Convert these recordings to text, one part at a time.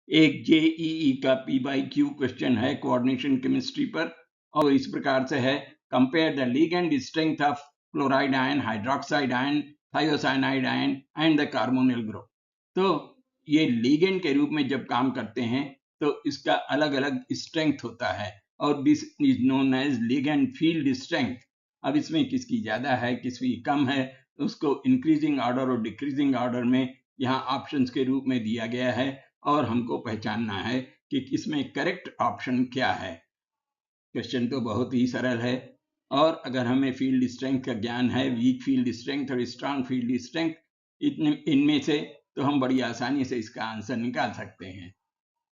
एक जेईई का P/Q question है कोऑर्डिनेशन केमिस्ट्री पर, और इस प्रकार से है, compare the ligand strength of chloride ion, hydroxide ion, thiocyanide ion and the carbonyl group. तो ये लिगेंड के रूप में जब काम करते हैं तो इसका अलग अलग स्ट्रेंथ होता है, और this is known as ligand field strength. अब इसमें किसकी ज्यादा है, किसकी कम है, उसको इंक्रीजिंग ऑर्डर और डिक्रीजिंग ऑर्डर में यहाँ ऑप्शंस के रूप में दिया गया है, और हमको पहचानना है कि इसमें करेक्ट ऑप्शन क्या है। क्वेश्चन तो बहुत ही सरल है, और अगर हमें फील्ड स्ट्रेंथ का ज्ञान है, वीक फील्ड स्ट्रेंथ और स्ट्रांग फील्ड स्ट्रेंथ, इनमें से तो हम बड़ी आसानी से इसका आंसर निकाल सकते हैं।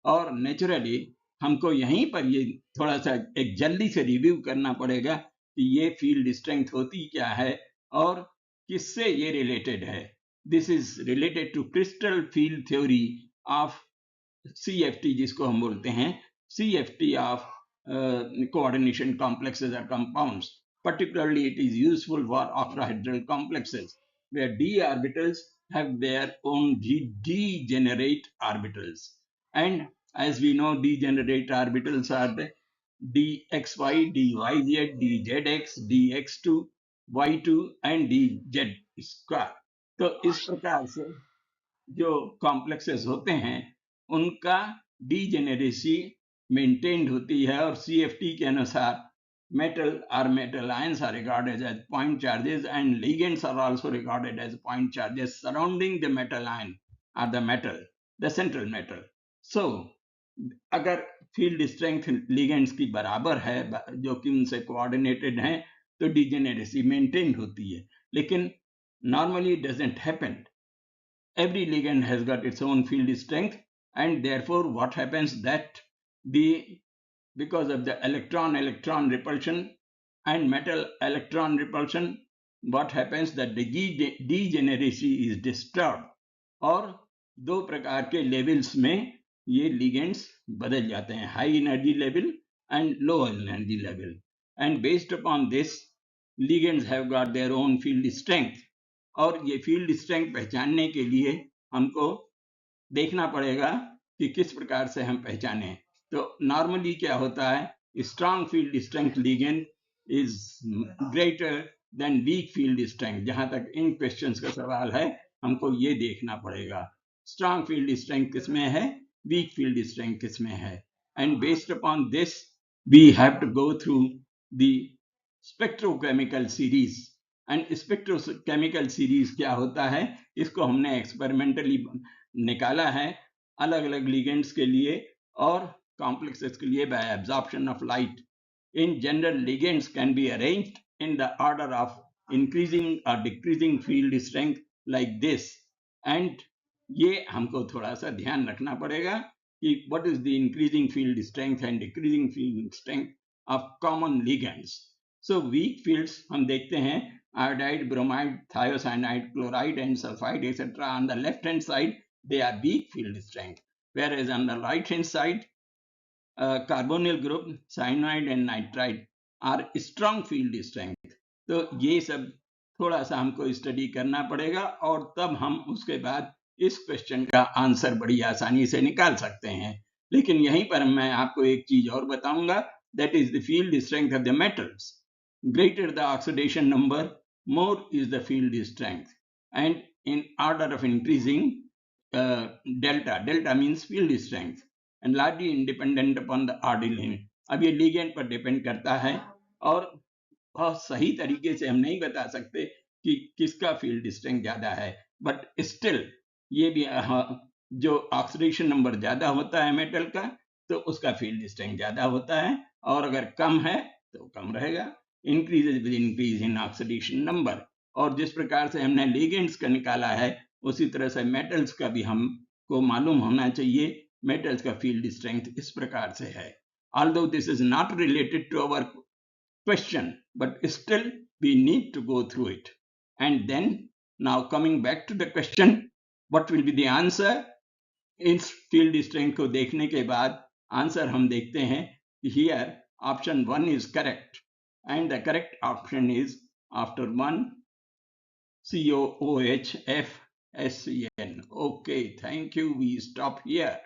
और नेचुरली हमको यहीं पर ये थोड़ा सा एक जल्दी से रिव्यू करना पड़ेगा कि ये फील्ड स्ट्रेंथ होती क्या है और किससे ये रिलेटेड है। This is related to crystal field theory of CFT, जिसको हम बोलते हैं CFT of coordination complexes or compounds. Particularly, it is useful for octahedral complexes, where d orbitals have their own degenerate orbitals. And as we know, degenerate orbitals are the dxy, dyz, dzx, dx2, y2 and dz square. तो इस प्रकार से जो complexes होते हैं उनका डीजेनेरेसी maintained होती है, और CFT के अनुसार metal ions are regarded as point charges and ligands are also regarded as point charges surrounding the metal ion or the central metal. So अगर फील्ड स्ट्रेंथ लिगेंड्स की बराबर है जो कि उनसे कोऑर्डिनेटेड हैं तो डीजेनेरेसी मेंटेन होती है, लेकिन normally doesn't happen. Every ligand has got its own field strength, and therefore what happens that because of the electron repulsion and metal electron repulsion, what happens that the degeneracy is disturbed, और दो प्रकार के levels में ये ligands बदल जाते हैं, high energy level and low energy level, and based upon this ligands have got their own field strength. और ये फील्ड स्ट्रेंथ पहचानने के लिए हमको देखना पड़ेगा कि किस प्रकार से हम पहचाने. तो नॉर्मली क्या होता है, strong field strength ligand is greater than weak field strength. जहां तक इन क्वेश्चंस का सवाल है हमको ये देखना पड़ेगा स्ट्रांग फील्ड स्ट्रेंथ किसमें है, वीक फील्ड स्ट्रेंथ किसमें है, and based upon this we have to go through the spectrochemical series. And spectrochemical series क्या होता है, इसको हमने एक्सपेरिमेंटली निकाला है अलग अलग लिगेंड्स के लिए और कॉम्प्लेक्सेस के लिए by absorption of light. In general ligands can be arranged in the order of increasing और decreasing field strength like this. And ये हमको थोड़ा सा ध्यान रखना पड़ेगा कि what is the increasing field strength and decreasing field strength of common ligands. So weak fields हम देखते हैं iodide, bromide, thiocyanide, chloride and sulfide etc. On the left hand side they are weak field strength, whereas on the right hand side carbonyl group, cyanide and nitride are strong field strength. तो ये सब थोड़ा सा हमको study करना पड़ेगा और तब हम उसके बाद इस क्वेश्चन का आंसर बड़ी आसानी से निकाल सकते हैं. लेकिन यहीं पर मैं आपको एक चीज और बताऊंगा, that is the field strength of the metals. Greater the oxidation number, more is the field strength, and in order of increasing delta means field strength, and largely independent upon the ordinal. अब ये ligand पर depend करता है और बहुत सही तरीके से हम नहीं बता सकते कि किसका फील्ड स्ट्रेंथ ज्यादा है, बट स्टिल ये भी जो ऑक्सीडेशन नंबर ज्यादा होता है मेटल का तो उसका फील्ड स्ट्रेंथ ज्यादा होता है, और अगर कम है तो कम रहेगा. Increases with increase in oxidation number. और जिस प्रकार से हमने लिगेंड्स का निकाला है उसी तरह से मेटल्स का भी हमको मालूम होना चाहिए. मेटल्स का फील्ड स्ट्रेंथ इस प्रकार से है. although this is not related to our question, but still we need to go through it. And then now coming back to the question, what will be the answer? इस field strength को देखने के बाद answer हम देखते हैं. Here option 1 is correct, and the correct option is after 1 COOH FSCN. Okay, thank you. We stop here.